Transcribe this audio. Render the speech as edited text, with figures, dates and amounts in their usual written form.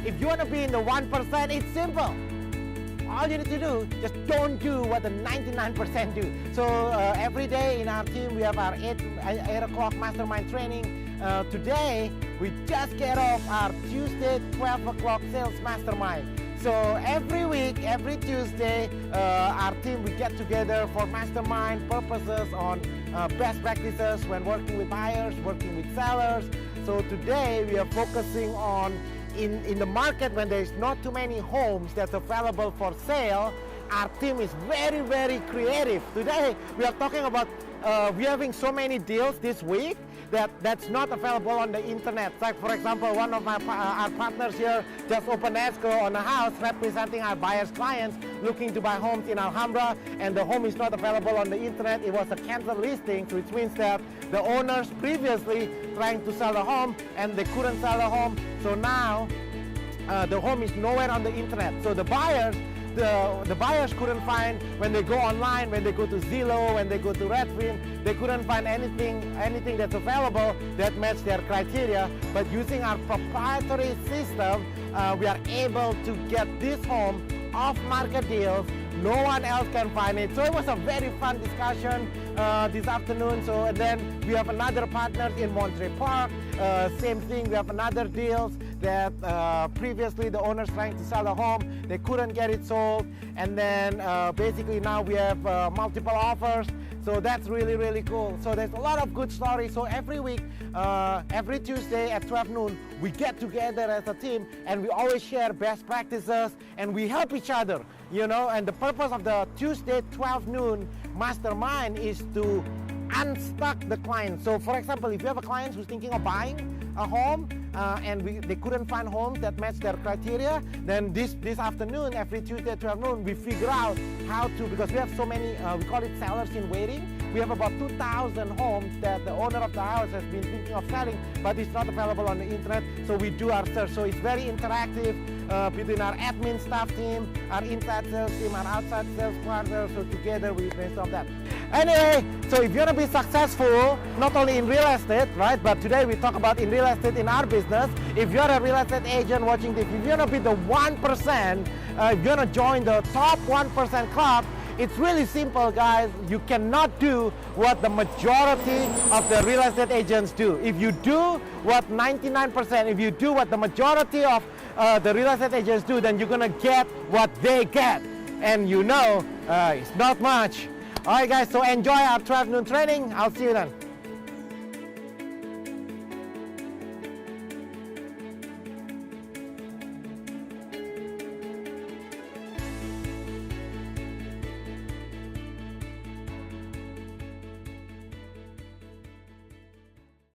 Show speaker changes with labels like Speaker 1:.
Speaker 1: If you want to be in the 1%, it's simple. All you need to do, just don't do what the 99% do. So every day in our team, we have our 8 o'clock mastermind training. Today, we just get off our Tuesday 12 o'clock sales mastermind. So every week, every Tuesday, our team, we get together for mastermind purposes on best practices when working with buyers, working with sellers. So today, we are focusing on in the market when there's not too many homes that's available for sale. Our team is very, very creative. Today, we are talking about we're having so many deals this week that's not available on the internet. Like for example, one of our partners here just opened escrow on a house representing our buyers' clients looking to buy homes in Alhambra, and the home is not available on the internet. It was a canceled listing, which means that the owners previously trying to sell the home and they couldn't sell the home. So now the home is nowhere on the internet. So the buyers couldn't find, when they go online, when they go to Zillow, when they go to Redfin, they couldn't find anything that's available that matched their criteria. But using our proprietary system, we are able to get this home off-market deals. No one else can find it. So it was a very fun discussion this afternoon. So and then we have another partner in Monterey Park. Same thing, we have another deals that previously the owners trying to sell the home, they couldn't get it sold. And then basically now we have multiple offers. So that's really, really cool. So there's a lot of good stories. So every week, every Tuesday at 12 noon, we get together as a team and we always share best practices and we help each other, you know. And the purpose of the Tuesday 12 noon mastermind is to unstuck the client. So for example, if you have a client who's thinking of buying a home and they couldn't find homes that match their criteria, then this afternoon, every Tuesday at 12 noon, we figure out how to, because we have so many, we call it sellers in waiting. We have about 2,000 homes that the owner of the house has been thinking of selling, but it's not available on the internet. So we do our search. So it's very interactive between our admin staff team, our inside sales team, our outside sales partners. So together we brainstorm that. Anyway, so if you want to be successful, not only in real estate, right? But today we talk about in real estate in our business. If you're a real estate agent watching this, if you want to be the 1%, if you want to join the top 1% club, it's really simple, guys. You cannot do what the majority of the real estate agents do. If you do what 99%, if you do what the majority of the real estate agents do, then you're gonna get what they get. And you know, it's not much. All right, guys, so enjoy our 12 noon training. I'll see you then.